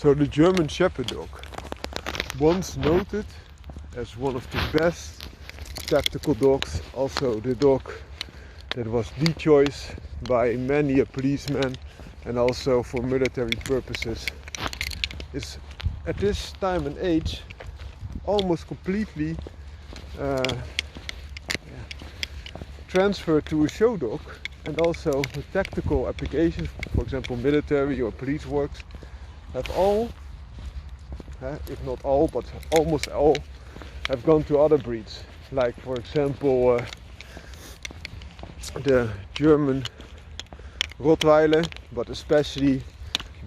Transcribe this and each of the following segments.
So the German Shepherd dog, once noted as one of the best tactical dogs, also the dog that was the choice by many a policeman and also for military purposes, is at this time and age almost completely transferred to a show dog, and also the tactical applications, for example military or police works, have all, if not all, but almost all, have gone to other breeds, like for example the German Rottweiler, but especially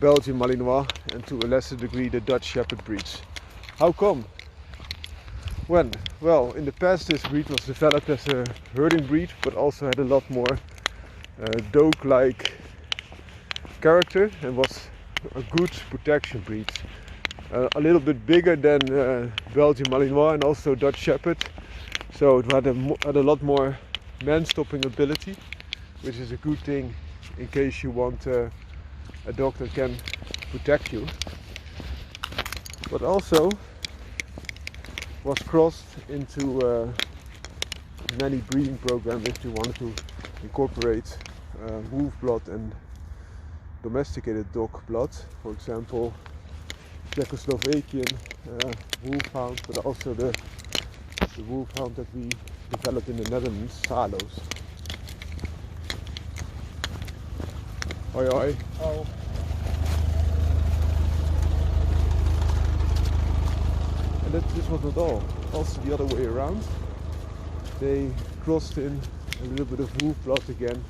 Belgian Malinois, and to a lesser degree the Dutch Shepherd breeds. How come? When? Well, in the past this breed was developed as a herding breed, but also had a lot more dog-like character and was a good protection breed. A little bit bigger than Belgian Malinois and also Dutch Shepherd, so it had a lot more man-stopping ability, which is a good thing in case you want a dog that can protect you. But also was crossed into many breeding programs if you wanted to incorporate wolf blood and domesticated dog blood, for example Czechoslovakian wolfhound, but also the wolfhound that we developed in the Netherlands, Salos. Hoi hoi. Oh. And this was not all. Also the other way around. They crossed in a little bit of wolf blood again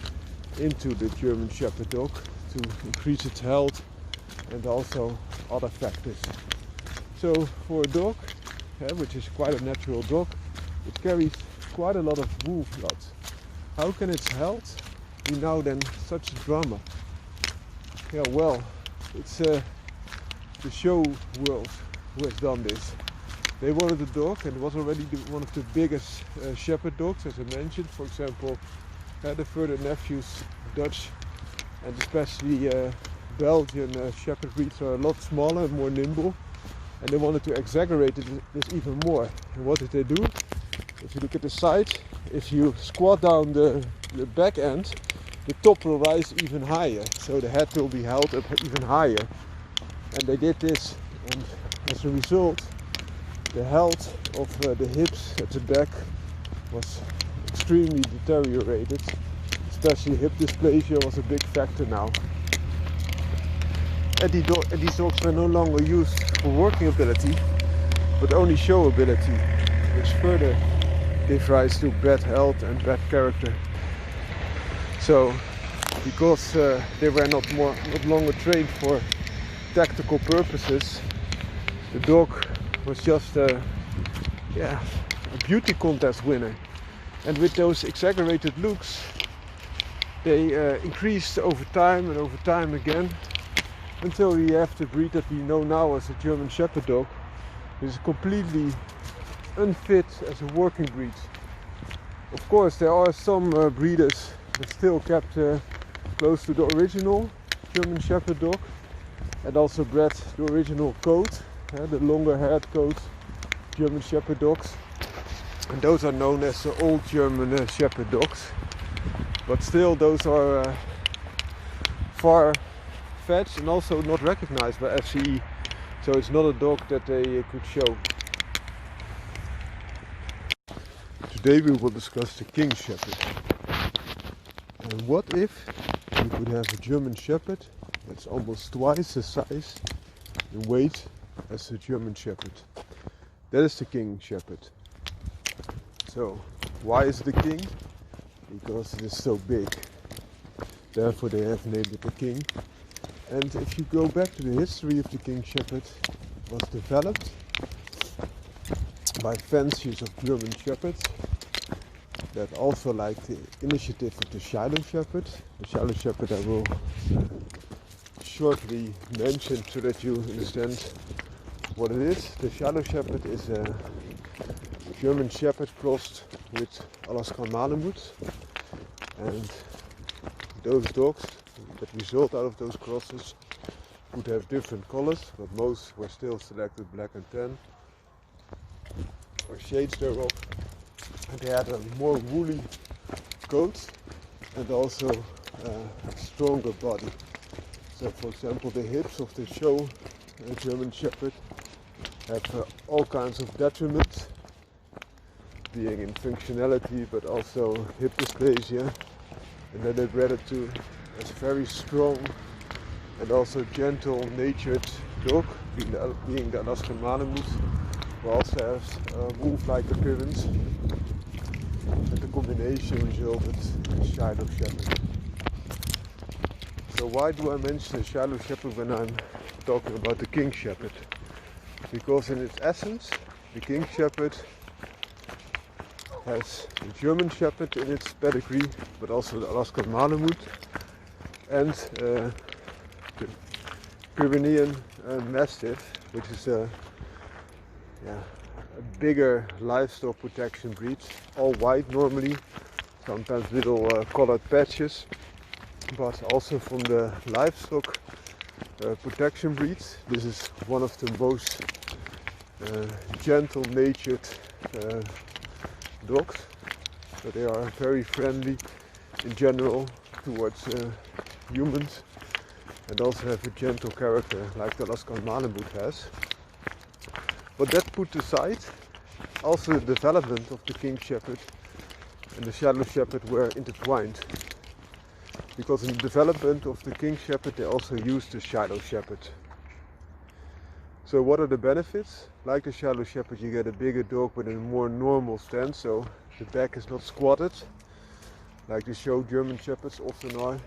into the German Shepherd dog to increase its health and also other factors. So for a dog, which is quite a natural dog, it carries quite a lot of wolf blood. How can its health be now then such a drama? Yeah, well, it's the show world who has done this. They wanted a dog, and it was already one of the biggest shepherd dogs, as I mentioned. For example, the further nephews, Dutch and especially Belgian shepherd breeds are a lot smaller and more nimble, and they wanted to exaggerate this even more. And what did they do? If you look at the side, if you squat down the back end, the top will rise even higher, so the head will be held up even higher. And they did this, and as a result, the health of the hips at the back was extremely deteriorated. Especially hip dysplasia was a big factor now. And these dogs were no longer used for working ability, but only show ability, which further gave rise to bad health and bad character. So, because they were not longer trained for tactical purposes, the dog was just a beauty contest winner. And with those exaggerated looks, they increased over time and over time again, until we have the breed that we know now as a German Shepherd dog, which is completely unfit as a working breed. Of course, there are some breeders that still kept close to the original German Shepherd dog, and also bred the original coat, the longer haired coat German Shepherd dogs, and those are known as the old German Shepherd dogs. But still, those are far-fetched and also not recognized by FCE, so it's not a dog that they could show. Today we will discuss the King Shepherd. And what if you could have a German Shepherd that's almost twice the size in weight as the German Shepherd? That is the King Shepherd. So, why is it the King? Because it is so big. Therefore they have named it the King. And if you go back to the history of the King Shepherd, it was developed by fanciers of German Shepherds that also liked the initiative of the Shiloh Shepherd. The Shiloh Shepherd I will shortly mention so that you understand what it is. The Shiloh Shepherd is a German Shepherd crossed with Alaskan Malamute, and those dogs that result out of those crosses could have different colors, but most were still selected black and tan, or shades thereof. And they had a more woolly coat and also a stronger body. So for example, the hips of the show German Shepherd have all kinds of detriments, being in functionality but also hip dysplasia, and then they bred it to as very strong and also gentle natured dog, being the Alaskan Malamute, who also has a wolf-like appearance, and the combination resulted in Shiloh Shepherd. So why do I mention the Shiloh Shepherd when I'm talking about the King Shepherd? Because in its essence, the King Shepherd has the German Shepherd in its pedigree, but also the Alaskan Malamute and the Pyrenean Mastiff, which is a bigger livestock protection breed, all white normally, sometimes little colored patches, but also from the livestock protection breeds. This is one of the most gentle natured dogs, so they are very friendly in general towards humans, and also have a gentle character like the Alaskan Malamute has. But that put aside, also the development of the King Shepherd and the Shiloh Shepherd were intertwined, because in the development of the King Shepherd they also used the Shiloh Shepherd. So what are the benefits? Like the Shiloh Shepherd, you get a bigger dog with a more normal stance, so the back is not squatted like the show German Shepherds often are,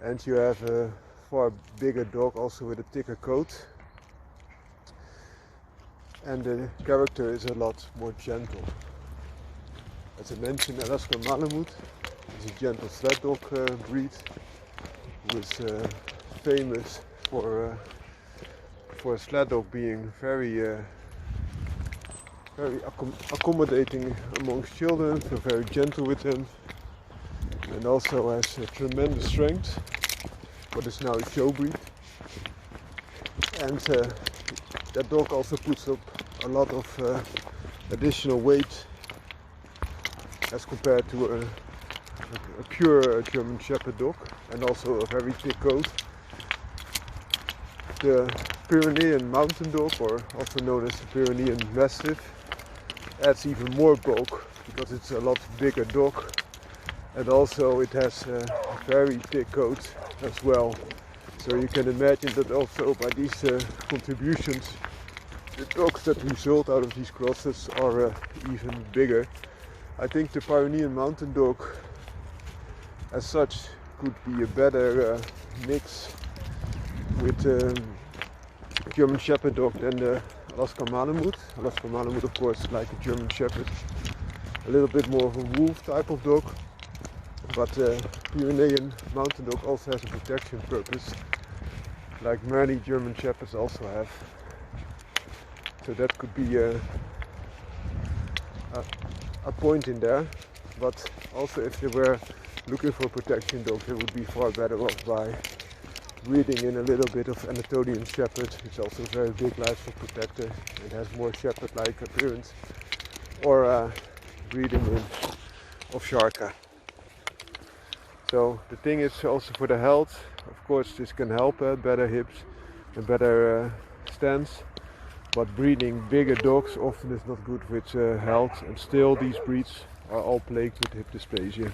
and you have a far bigger dog also with a thicker coat, and the character is a lot more gentle. As I mentioned, Alaskan Malamute is a gentle sled dog breed who is famous for a sled dog being very accommodating amongst children, so very gentle with them, and also has tremendous strength, but is now a show breed. And that dog also puts up a lot of additional weight as compared to a pure German Shepherd dog, and also a very thick coat. The Pyrenean mountain dog, or also known as the Pyrenean Mastiff, adds even more bulk because it's a lot bigger dog, and also it has a very thick coat as well. So you can imagine that also by these contributions, the dogs that result out of these crosses are even bigger. I think the Pyrenean mountain dog as such could be a better mix with German Shepherd dog than the Alaskan Malamute. Alaskan Malamute, of course, like a German Shepherd, a little bit more of a wolf type of dog, but Pyrenean mountain dog also has a protection purpose, like many German Shepherds also have. So that could be a point in there. But also, if you were looking for a protection dog, it would be far better off by breeding in a little bit of Anatolian Shepherd, which is also a very big livestock protector and has more Shepherd-like appearance, or breeding in of Sharka. So the thing is also for the health, of course this can help, better hips and better stance, but breeding bigger dogs often is not good with health, and still these breeds are all plagued with hip dysplasia.